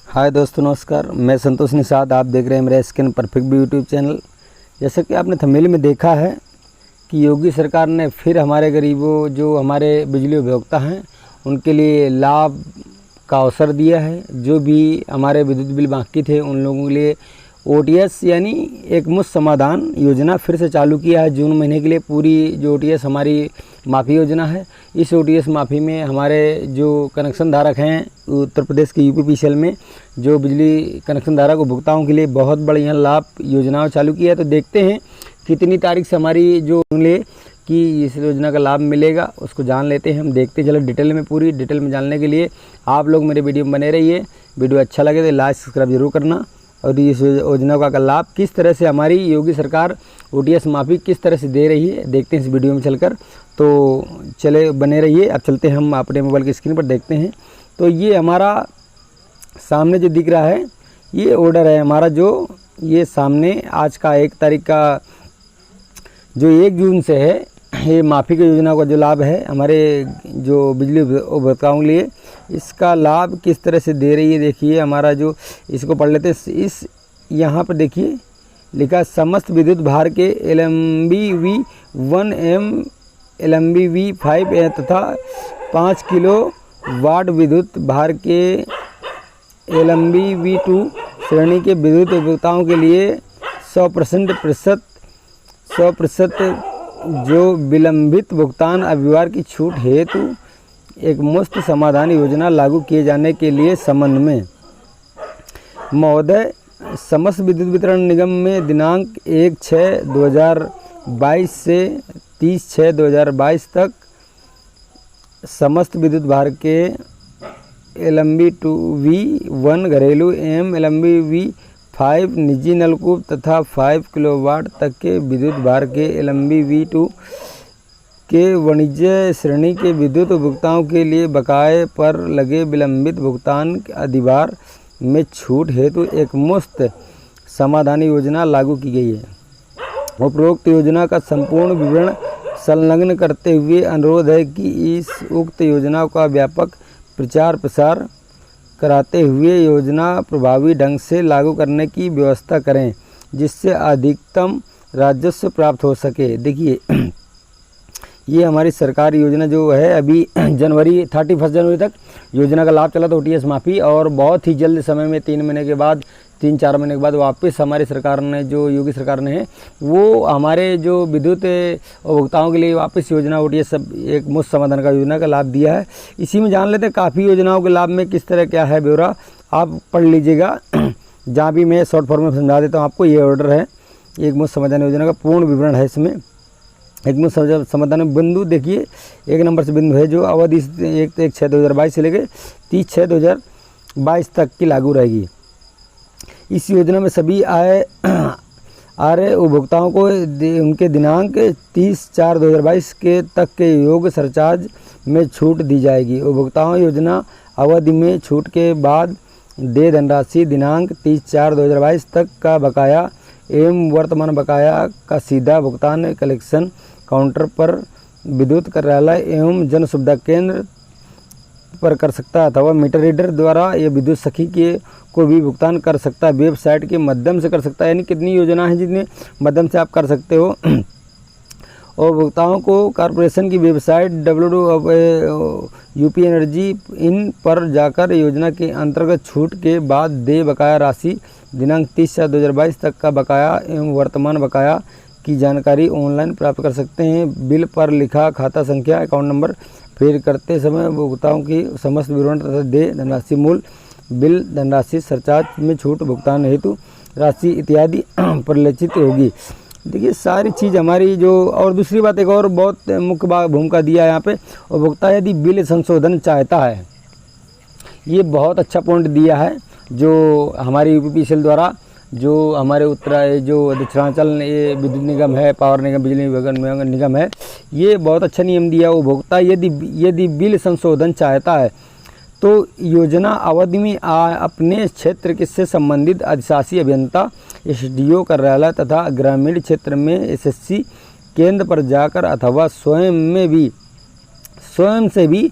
हाय दोस्तों, नमस्कार। मैं संतोष निषाद, आप देख रहे हैं मेरा स्किन परफेक्ट भी यूट्यूब चैनल। जैसा कि आपने थंबनेल में देखा है कि योगी सरकार ने फिर हमारे गरीबों, जो हमारे बिजली उपभोक्ता हैं, उनके लिए लाभ का अवसर दिया है। जो भी हमारे विद्युत बिल बाकी थे उन लोगों के लिए ओटीएस यानी एक मुश्त समाधान योजना फिर से चालू किया है। जून महीने के लिए पूरी जो ओटीएस हमारी माफ़ी योजना है, इस ओटीएस माफ़ी में हमारे जो कनेक्शन धारक हैं उत्तर प्रदेश के यूपीपीसीएल में, जो बिजली कनेक्शन धारक उपभोक्ताओं के लिए बहुत बढ़िया लाभ योजनाओं चालू किया है। तो देखते हैं कितनी तारीख से हमारी जो ले कि इस योजना का लाभ मिलेगा, उसको जान लेते हैं। हम देखते चलो डिटेल में, पूरी डिटेल में जानने के लिए आप लोग मेरे वीडियो में बने रहिए। वीडियो अच्छा लगे तो लाइक सब्सक्राइब जरूर करना। और इस योजना का लाभ किस तरह से हमारी योगी सरकार ओटीएस माफ़ी किस तरह से दे रही है, देखते हैं इस वीडियो में चलकर। तो चले बने रहिए। अब चलते हैं हम अपने मोबाइल की स्क्रीन पर देखते हैं। तो ये हमारा सामने जो दिख रहा है ये ऑर्डर है हमारा, जो ये सामने आज का 1 तारीख का जो 1 जून से है, ये माफ़ी की योजना का जो लाभ है हमारे जो बिजली उपभोक्ताओं के लिए, इसका लाभ किस तरह से दे रही है। देखिए हमारा जो, इसको पढ़ लेते हैं। इस यहाँ पर देखिए लिखा समस्त विद्युत भार के LMBV1M LMBV5 तथा 5 किलो वाट विद्युत भार के LMBV2 श्रेणी के विद्युत उपभोक्ताओं के लिए 100% जो विलंबित भुगतान अभिवार की छूट हेतु एक मुफ्त समाधान योजना लागू किए जाने के लिए संबंध में महोदय, समस्त विद्युत वितरण निगम में दिनांक 1/6/2022 से 30/6/2022 तक समस्त विद्युत भार के LMBV1 घरेलू एवं LMBV5 निजी नलकूप तथा 5 किलोवाट तक के विद्युत भार के LMBV2 के वाणिज्य श्रेणी के विद्युत उपभोक्ताओं के लिए बकाये पर लगे विलंबित भुगतान अधिभार में छूट हेतु एक मुफ्त समाधान योजना लागू की गई है। उपरोक्त योजना का संपूर्ण विवरण संलग्न करते हुए अनुरोध है कि इस उक्त योजना का व्यापक प्रचार प्रसार कराते हुए योजना प्रभावी ढंग से लागू करने की व्यवस्था करें, जिससे अधिकतम राजस्व प्राप्त हो सके। देखिए ये हमारी सरकारी योजना जो है, अभी 31 जनवरी तक योजना का लाभ चला था ओटीएस माफ़ी, और बहुत ही जल्द समय में 3 महीने के बाद, 3-4 महीने के बाद वापस हमारी सरकार ने, जो योगी सरकार ने है, वो हमारे जो विद्युत उपभोक्ताओं के लिए वापस योजना ओटीएस सब एक मुफ्त समाधान का योजना का लाभ दिया है। इसी में जान लेते हैं काफ़ी योजनाओं के लाभ में किस तरह क्या है ब्यौरा, आप पढ़ लीजिएगा। जहाँ भी मैं शॉर्ट फॉर्म में समझा देता हूँ आपको। ये ऑर्डर है, एक मुफ्त समाधान योजना का पूर्ण विवरण है इसमें। एक मुफ्त समाधान बिंदु देखिए 1 नंबर से बिंदु है, जो अवधि 1/6/2022 से लेकर 30/6/2022 तक की लागू रहेगी। इस योजना में सभी आय उपभोक्ताओं को उनके दिनांक 30/4/2022 के तक के योग सरचार्ज में छूट दी जाएगी। उपभोक्ताओं योजना अवधि में छूट के बाद दे धनराशि दिनांक 30/4/2022 तक का बकाया एवं वर्तमान बकाया का सीधा भुगतान कलेक्शन काउंटर पर, विद्युत कार्यालय एवं जन सुविधा केंद्र पर कर सकता है, अथवा मीटर रीडर द्वारा या विद्युत सखी के को भी भुगतान कर सकता है। वेबसाइट के माध्यम से कर सकता है। यानी कितनी योजना है जितने माध्यम से आप कर सकते हो। और भुगताओं को कॉरपोरेशन की वेबसाइट www.UP एनर्जी इन पर जाकर योजना के अंतर्गत छूट के बाद दे बकाया राशि दिनांक 30/4/2022 तक का बकाया एवं वर्तमान बकाया की जानकारी ऑनलाइन प्राप्त कर सकते हैं। बिल पर लिखा खाता संख्या, अकाउंट नंबर फिर करते समय उपभोक्ताओं की समस्त विवरण तथा दे धनराशि, मूल बिल धनराशि, सरचार्ज में छूट, भुगतान हेतु राशि इत्यादि परिलक्षित होगी। देखिए सारी चीज़ हमारी जो, और दूसरी बात एक और बहुत मुख्य भूमिका दिया है यहाँ पे, उपभोक्ता यदि बिल संशोधन चाहता है, ये बहुत अच्छा पॉइंट दिया है जो हमारी यूपीपीसीएल द्वारा, जो हमारे जो दक्षिणांचल ये विद्युत निगम है, पावर निगम, बिजली निगम है, ये बहुत अच्छा नियम दिया। उपभोक्ता यदि बिल संशोधन चाहता है तो योजना अवधि में अपने क्षेत्र से संबंधित अधिशासी अभियंता, SDO कार्यालय तथा ग्रामीण क्षेत्र में SSC केंद्र पर जाकर अथवा स्वयं से भी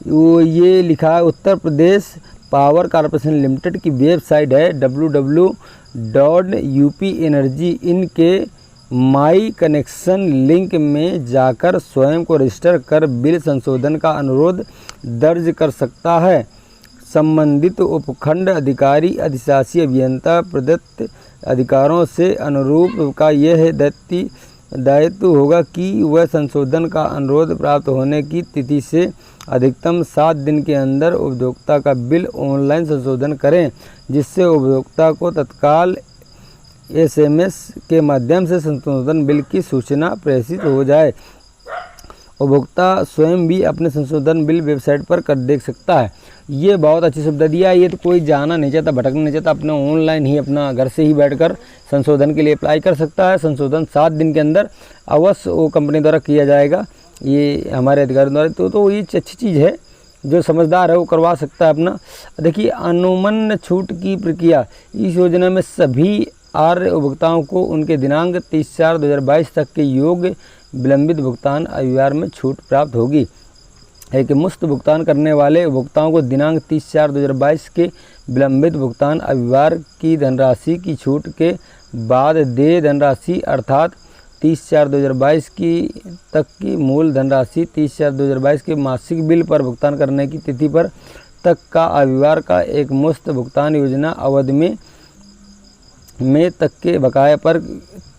वो ये लिखा है Uttar Pradesh power corporation limited की वेबसाइट है www.upenergy.in के माई कनेक्शन लिंक में जाकर स्वयं को रजिस्टर कर बिल संशोधन का अनुरोध दर्ज कर सकता है। संबंधित उपखंड अधिकारी अधिशासी अभियंता प्रदत्त अधिकारों से अनुरूप का यह दायित्व होगा कि वह संशोधन का अनुरोध प्राप्त होने की तिथि से अधिकतम 7 दिन के अंदर उपभोक्ता का बिल ऑनलाइन संशोधन करें, जिससे उपभोक्ता को तत्काल SMS के माध्यम से संशोधन बिल की सूचना प्रेषित हो जाए। उपभोक्ता स्वयं भी अपने संशोधन बिल वेबसाइट पर कर देख सकता है। ये बहुत अच्छी सुविधा दिया है। ये तो कोई जाना नहीं चाहता, भटकना नहीं चाहता, अपने ऑनलाइन ही अपना घर से ही बैठकर संशोधन के लिए अप्लाई कर सकता है। संशोधन 7 दिन के अंदर अवश्य वो कंपनी द्वारा किया जाएगा, ये हमारे अधिकारियों द्वारा। तो ये अच्छी चीज़ है, जो समझदार है वो करवा सकता है अपना। देखिए, अनुमन्य छूट की प्रक्रिया। इस योजना में सभी आर्य उपभोक्ताओं को उनके दिनांक 30/4/2022 तक के योग्य विलंबित भुगतान अविवार में छूट प्राप्त होगी। एक मुफ्त भुगतान करने वाले उपभोक्ताओं को दिनांक 30/4/2022 के विलंबित भुगतान अविवार की धनराशि की छूट के बाद देय धनराशि अर्थात 30/4/2022 की तक की मूल धनराशि 30/4/2022 के मासिक बिल पर भुगतान करने की तिथि पर तक का अविवार का एक मुफ्त भुगतान योजना अवधि में तक के बकाये पर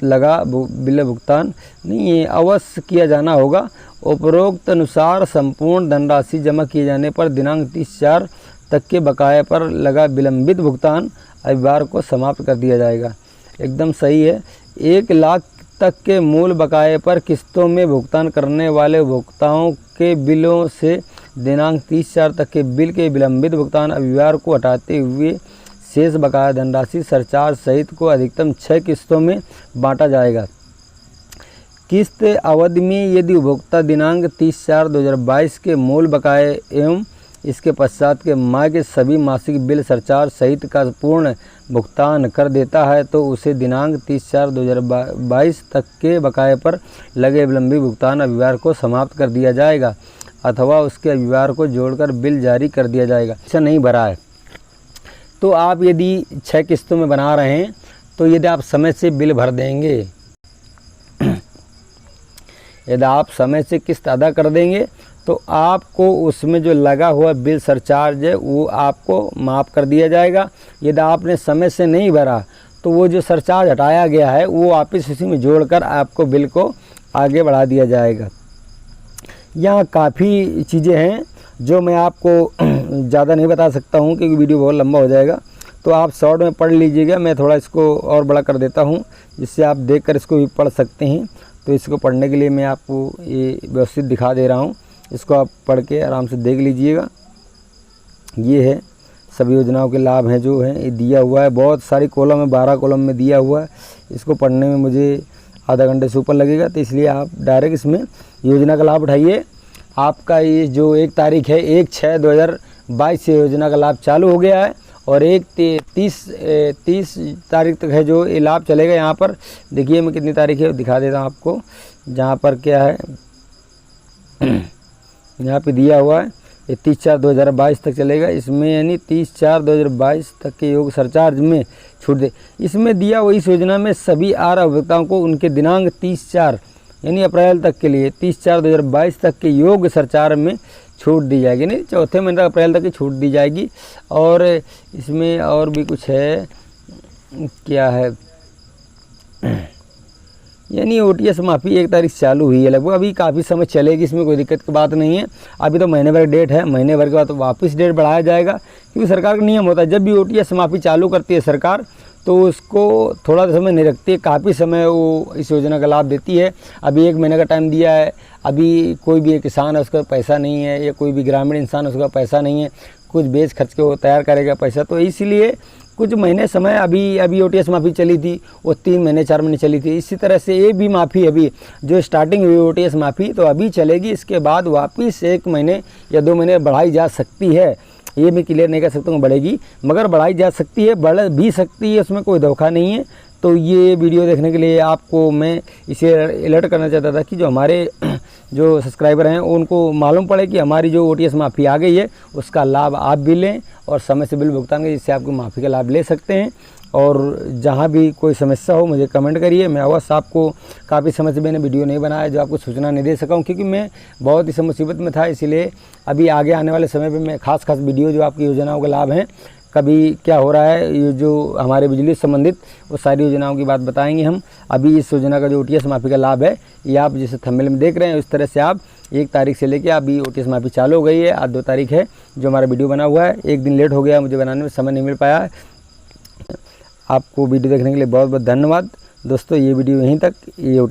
लगा बिल भुगतान नहीं है अवश्य किया जाना होगा। उपरोक्त अनुसार संपूर्ण धनराशि जमा किए जाने पर दिनांक 30/4 तक के बकाये पर लगा विलंबित भुगतान अविवार को समाप्त कर दिया जाएगा। एकदम सही है। 1 लाख तक के मूल बकाये पर किस्तों में भुगतान करने वाले उपभोक्ताओं के बिलों से दिनांक 30/4 तक के बिल के विलंबित भुगतान अविवार को हटाते हुए शेष बकाया धनराशि सरचार्ज सहित को अधिकतम 6 किस्तों में बांटा जाएगा। किस्त अवधि में यदि उपभोक्ता दिनांक 30/4/2022 के मूल बकाये एवं इसके पश्चात के माह के सभी मासिक बिल सरचार्ज सहित का पूर्ण भुगतान कर देता है तो उसे दिनांक 30/4/2022 तक के बकाये पर लगे विलंबित भुगतान अविवार को समाप्त कर दिया जाएगा अथवा उसके अविवार को जोड़कर बिल जारी कर दिया जाएगा। ऐसा नहीं भरा है तो आप यदि 6 किस्तों में बना रहे हैं तो यदि आप समय से बिल भर देंगे, यदि आप समय से किस्त अदा कर देंगे तो आपको उसमें जो लगा हुआ बिल सरचार्ज है वो आपको माफ़ कर दिया जाएगा। यदि आपने समय से नहीं भरा तो वो जो सरचार्ज हटाया गया है वो वापस उसी में जोड़कर आपको बिल को आगे बढ़ा दिया जाएगा। यहाँ काफ़ी चीज़ें हैं जो मैं आपको ज़्यादा नहीं बता सकता हूँ क्योंकि वीडियो बहुत लंबा हो जाएगा, तो आप शॉर्ट में पढ़ लीजिएगा। मैं थोड़ा इसको और बड़ा कर देता हूँ जिससे आप देखकर इसको भी पढ़ सकते हैं। तो इसको पढ़ने के लिए मैं आपको ये व्यवस्थित दिखा दे रहा हूँ, इसको आप पढ़ के आराम से देख लीजिएगा। ये है सभी योजनाओं के लाभ हैं जो हैं, ये दिया हुआ है, बहुत सारी कॉलम है, 12 कॉलम में दिया हुआ है। इसको पढ़ने में मुझे आधा घंटे से ऊपर लगेगा, तो इसलिए आप डायरेक्ट इसमें योजना का लाभ उठाइए। आपका ये जो 1 तारीख है 1/6/2022 से योजना का लाभ चालू हो गया है और 30 तारीख तक है जो ये लाभ चलेगा। यहाँ पर देखिए मैं कितनी तारीख है दिखा देता हूँ आपको। जहाँ पर क्या है यहाँ पे दिया हुआ है ये 30/4/2022 तक चलेगा। इसमें यानी 30/4/2022 तक के योग सरचार्ज में छूट दे। इसमें दिया हुआ इस योजना में सभी आर्य उपभोक्ताओं को उनके दिनांक 30/4 यानी अप्रैल तक के लिए 30/4/2022 तक के योग सरचार्ज में छूट दी जाएगी। नहीं, चौथे महीने अप्रैल तक की छूट दी जाएगी। और इसमें और भी कुछ है, क्या है, यानी OTS माफ़ी 1 तारीख से चालू हुई है लगभग, अभी काफ़ी समय चलेगी, इसमें कोई दिक्कत की बात नहीं है। अभी तो महीने भर डेट है, महीने भर के बाद तो वापस डेट बढ़ाया जाएगा क्योंकि सरकार का नियम होता है जब भी OTS माफ़ी चालू करती है सरकार तो उसको थोड़ा समय नहीं रखती है, काफ़ी समय वो इस योजना का लाभ देती है। अभी 1 महीने का टाइम दिया है, अभी कोई भी एक किसान है उसका पैसा नहीं है या कोई भी ग्रामीण इंसान उसका पैसा नहीं है, कुछ बेच खर्च के वो तैयार करेगा पैसा, तो इसलिए कुछ महीने समय अभी OTS माफ़ी चली थी वो 3 महीने 4 महीने चली थी। इसी तरह से ये भी माफ़ी अभी जो स्टार्टिंग हुई OTS माफ़ी तो अभी चलेगी, इसके बाद वापस 1 महीने या 2 महीने बढ़ाई जा सकती है। ये मैं क्लियर नहीं कर सकता हूँ बढ़ेगी, मगर बढ़ाई जा सकती है, बढ़ भी सकती है, उसमें कोई धोखा नहीं है। तो ये वीडियो देखने के लिए आपको मैं इसे अलर्ट करना चाहता था कि जो हमारे जो सब्सक्राइबर हैं उनको मालूम पड़े कि हमारी जो OTS माफ़ी आ गई है उसका लाभ आप भी लें और समय से बिल भुगतान करें, जिससे आपको माफ़ी का लाभ ले सकते हैं। और जहाँ भी कोई समस्या हो मुझे कमेंट करिए। मैं अवश्य आपको, काफ़ी समय से मैंने वीडियो नहीं बनाया जो आपको सूचना नहीं दे सका हूँ, क्योंकि मैं बहुत ही मुसीबत में था। इसीलिए अभी आगे आने वाले समय पे मैं खास वीडियो जो आपकी योजनाओं का लाभ हैं, कभी क्या हो रहा है, ये जो हमारे बिजली से संबंधित वो सारी योजनाओं की बात बताएंगे हम। अभी इस योजना का जो OTS माफ़ी का लाभ है, ये आप जैसे थंबनेल में देख रहे हैं इस तरह से आप 1 तारीख से लेके अभी OTS माफ़ी चालू हो गई है। आज 2 तारीख है जो हमारा वीडियो बना हुआ है। 1 दिन लेट हो गया, मुझे बनाने में समय नहीं मिल पाया है। आपको वीडियो देखने के लिए बहुत बहुत धन्यवाद दोस्तों। ये वीडियो यहीं तक। ये